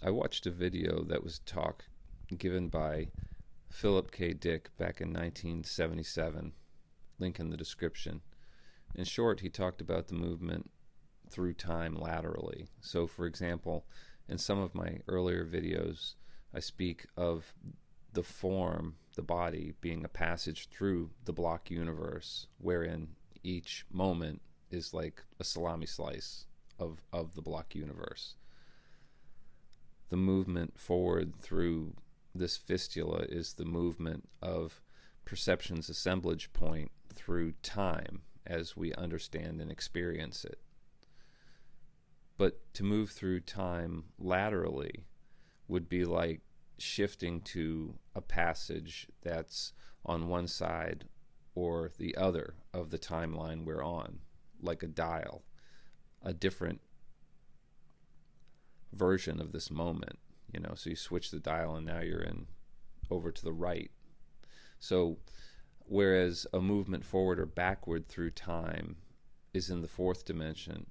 I watched a video that was a talk given by Phillip K Dick back in 1977. Link in the description. In short, he talked about the movement through time laterally. So, for example, in some of my earlier videos, I speak of the form, the body, being a passage through the block universe, wherein each moment is like a salami slice of the block universe. The movement forward through this fistula is the movement of perception's assemblage point through time as we understand and experience it. But to move through time laterally would be like shifting to a passage that's on one side or the other of the timeline we're on, like a dial, a different version of this moment, so you switch the dial and now you're in over to the right. So whereas a movement forward or backward through time is in the fourth dimension,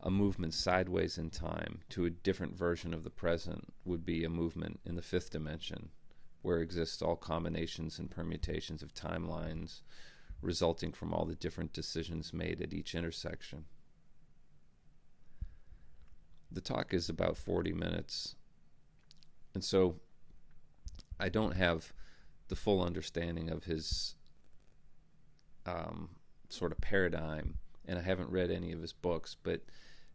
a movement sideways in time to a different version of the present would be a movement in the fifth dimension, where exists all combinations and permutations of timelines resulting from all the different decisions made at each intersection. The talk is about 40 minutes, and so I don't have the full understanding of his sort of paradigm, and I haven't read any of his books, but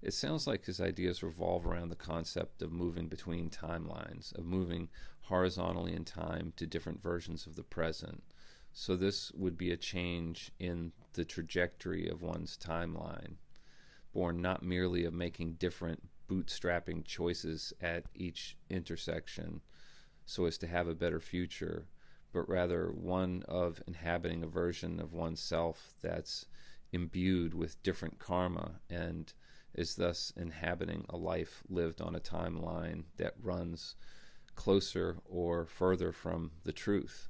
it sounds like his ideas revolve around the concept of moving between timelines, of moving horizontally in time to different versions of the present. So this would be a change in the trajectory of one's timeline, born not merely of making different bootstrapping choices at each intersection so as to have a better future, but rather one of inhabiting a version of oneself that's imbued with different karma and is thus inhabiting a life lived on a timeline that runs closer or further from the truth,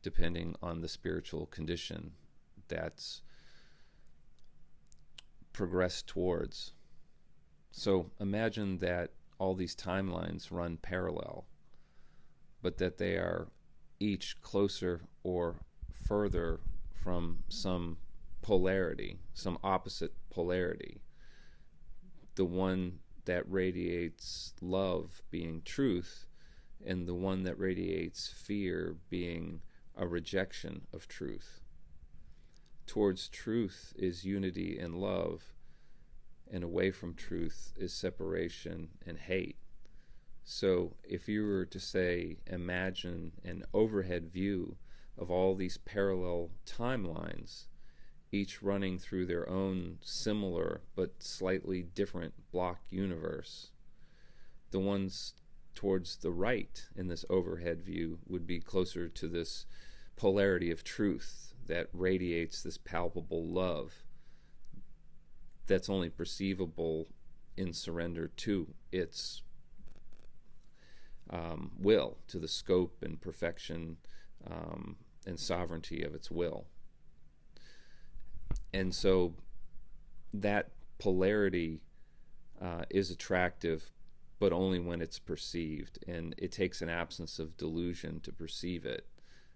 depending on the spiritual condition that's progressed towards. So imagine that all these timelines run parallel, but that they are each closer or further from some polarity, some opposite polarity. The one that radiates love being truth, and the one that radiates fear being a rejection of truth. Towards truth is unity and love, and away from truth is separation and hate. So if you were to say, imagine an overhead view of all these parallel timelines, each running through their own similar but slightly different block universe, the ones towards the right in this overhead view would be closer to this polarity of truth that radiates this palpable love that's only perceivable in surrender to its will, to the scope and perfection and sovereignty of its will. And so that polarity is attractive, but only when it's perceived, and it takes an absence of delusion to perceive it,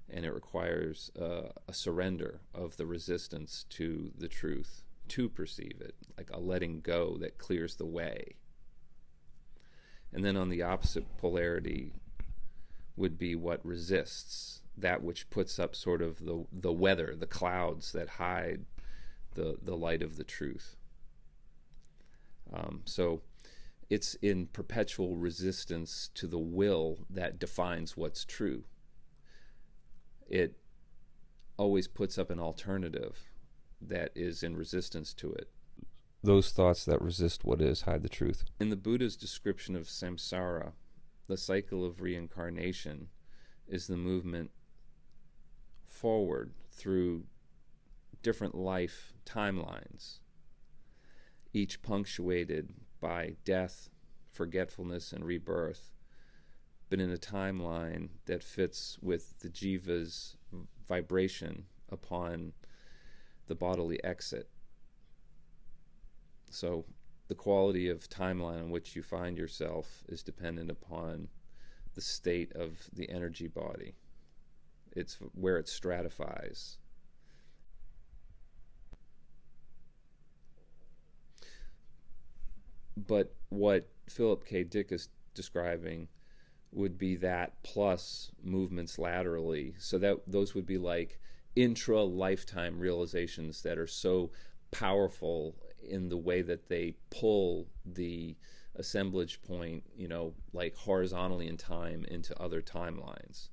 and it requires a surrender of the resistance to the truth to perceive it, like a letting go that clears the way. And then on the opposite polarity would be what resists, that which puts up sort of the weather, the clouds that hide the light of the truth. So it's in perpetual resistance to the will that defines what's true. It always puts up an alternative that is in resistance to it. Those thoughts that resist what is hide the truth. In the Buddha's description of samsara, the cycle of reincarnation is the movement forward through different life timelines, each punctuated by death, forgetfulness, and rebirth, but in a timeline that fits with the jiva's vibration upon the bodily exit. So the quality of timeline in which you find yourself is dependent upon the state of the energy body. It's where it stratifies. But what Phillip K Dick is describing would be that plus movements laterally. So that those would be like intra lifetime realizations that are so powerful in the way that they pull the assemblage point, like horizontally in time into other timelines.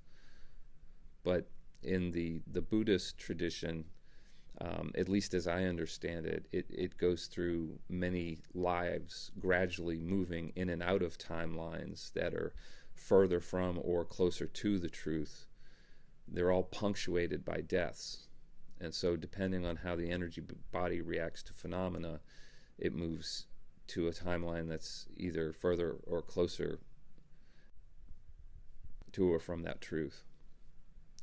But in the Buddhist tradition, at least as I understand it, it goes through many lives, gradually moving in and out of timelines that are further from or closer to the truth. They're all punctuated by deaths. And so depending on how the energy body reacts to phenomena, it moves to a timeline that's either further or closer to or from that truth.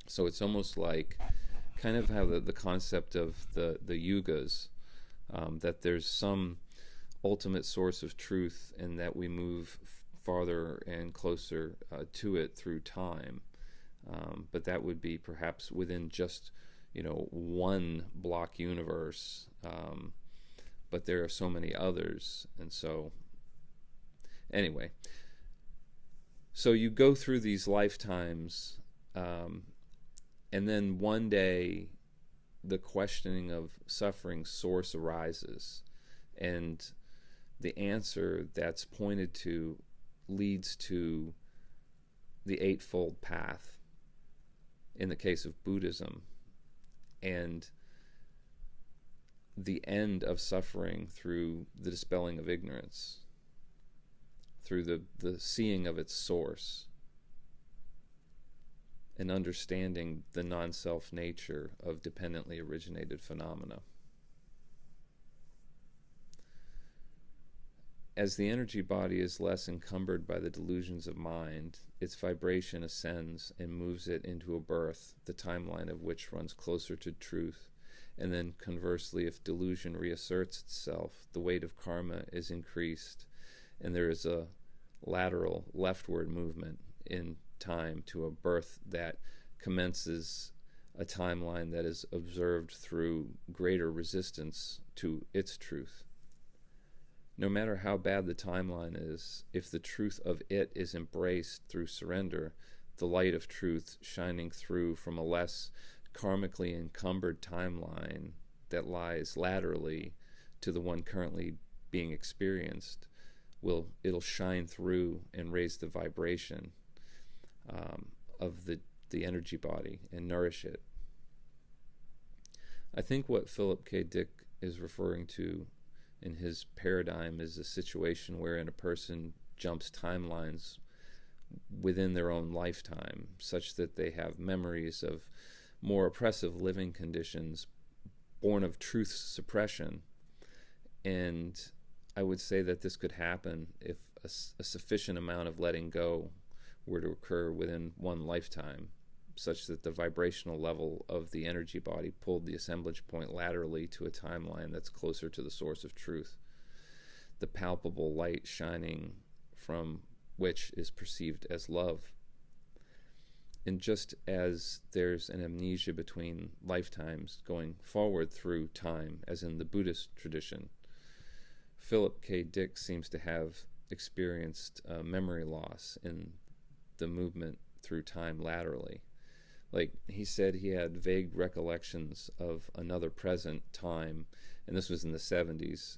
So it's almost like kind of how the concept of the yugas, that there's some ultimate source of truth and that we move farther and closer to it through time. But that would be perhaps within just, one block universe. But there are so many others. And so, anyway, so you go through these lifetimes, and then one day the questioning of suffering source arises, and the answer that's pointed to leads to the Eightfold Path in the case of Buddhism, and the end of suffering through the dispelling of ignorance, through the seeing of its source, and understanding the non-self nature of dependently originated phenomena. As the energy body is less encumbered by the delusions of mind, its vibration ascends and moves it into a birth, the timeline of which runs closer to truth. And then conversely, if delusion reasserts itself, the weight of karma is increased, and there is a lateral leftward movement in time to a birth that commences a timeline that is observed through greater resistance to its truth. No matter how bad the timeline is, if the truth of it is embraced through surrender, the light of truth shining through from a less karmically encumbered timeline that lies laterally to the one currently being experienced, it'll shine through and raise the vibration of the energy body and nourish it. I think what Phillip K Dick is referring to in his paradigm is a situation wherein a person jumps timelines within their own lifetime, such that they have memories of more oppressive living conditions born of truth suppression. And I would say that this could happen if a sufficient amount of letting go were to occur within one lifetime, such that the vibrational level of the energy body pulled the assemblage point laterally to a timeline that's closer to the source of truth, the palpable light shining from which is perceived as love. And just as there's an amnesia between lifetimes going forward through time, as in the Buddhist tradition, Phillip K Dick seems to have experienced memory loss in the movement through time laterally. Like he said, he had vague recollections of another present time, and this was in the 70s,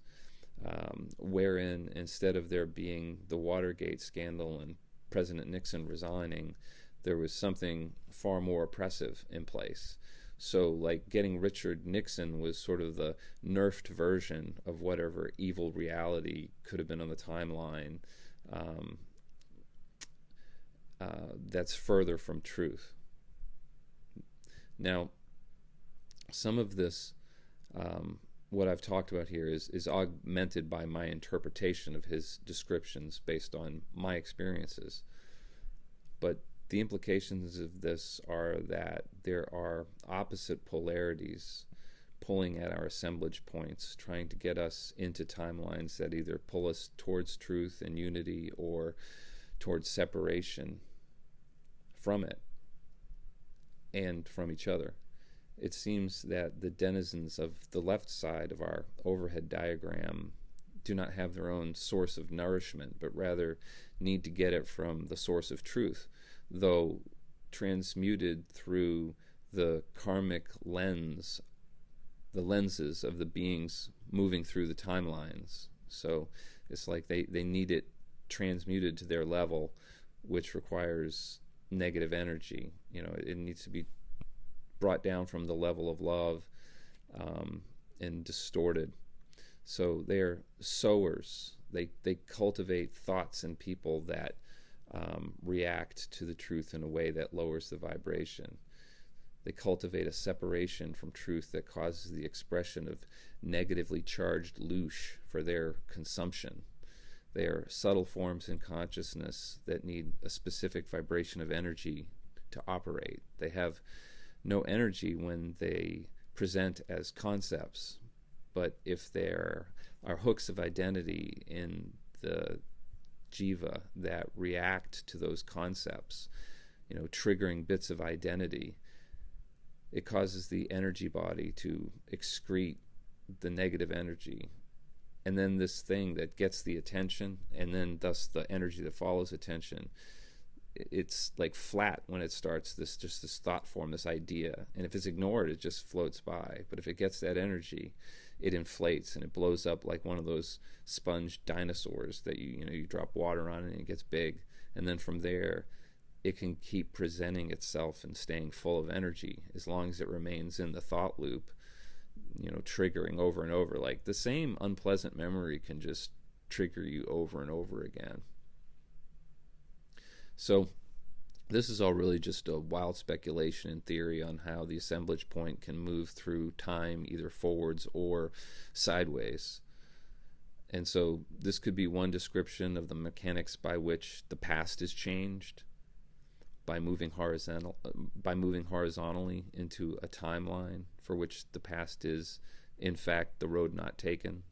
wherein instead of there being the Watergate scandal and President Nixon resigning, there was something far more oppressive in place. So like getting Richard Nixon was sort of the nerfed version of whatever evil reality could have been on the timeline that's further from truth. Now, some of this, what I've talked about here, is augmented by my interpretation of his descriptions based on my experiences. But the implications of this are that there are opposite polarities pulling at our assemblage points, trying to get us into timelines that either pull us towards truth and unity or towards separation from it and from each other. It seems that the denizens of the left side of our overhead diagram do not have their own source of nourishment, but rather need to get it from the source of truth, though transmuted through the karmic lens, the lenses of the beings moving through the timelines. So it's like they need it transmuted to their level, which requires negative energy. It needs to be brought down from the level of love, and distorted. So they're sowers. They cultivate thoughts in people that react to the truth in a way that lowers the vibration. They cultivate a separation from truth that causes the expression of negatively charged loosh for their consumption. They are subtle forms in consciousness that need a specific vibration of energy to operate. They have no energy when they present as concepts, but if there are hooks of identity in the jiva that react to those concepts, triggering bits of identity, it causes the energy body to excrete the negative energy. And then this thing that gets the attention, and then thus the energy that follows attention, it's like flat when it starts, this thought form, this idea. And if it's ignored, it just floats by. But if it gets that energy, it inflates and it blows up like one of those sponge dinosaurs that you drop water on and it gets big. And then from there, it can keep presenting itself and staying full of energy as long as it remains in the thought loop, triggering over and over. Like the same unpleasant memory can just trigger you over and over again. So this is all really just a wild speculation and theory on how the assemblage point can move through time, either forwards or sideways. And so this could be one description of the mechanics by which the past is changed, by moving horizontally into a timeline for which the past is, in fact, the road not taken.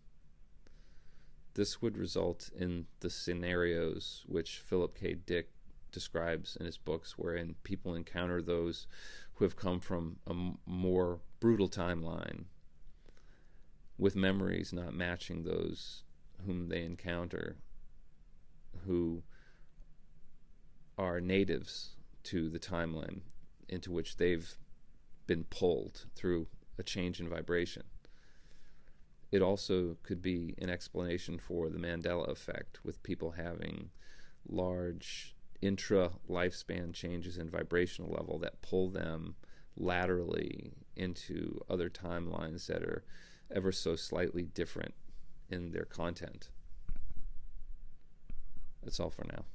This would result in the scenarios which Phillip K Dick describes in his books, wherein people encounter those who have come from a more brutal timeline with memories not matching those whom they encounter, who are natives to the timeline into which they've been pulled through a change in vibration. It also could be an explanation for the Mandela effect, with people having large intra-lifespan changes in vibrational level that pull them laterally into other timelines that are ever so slightly different in their content. That's all for now.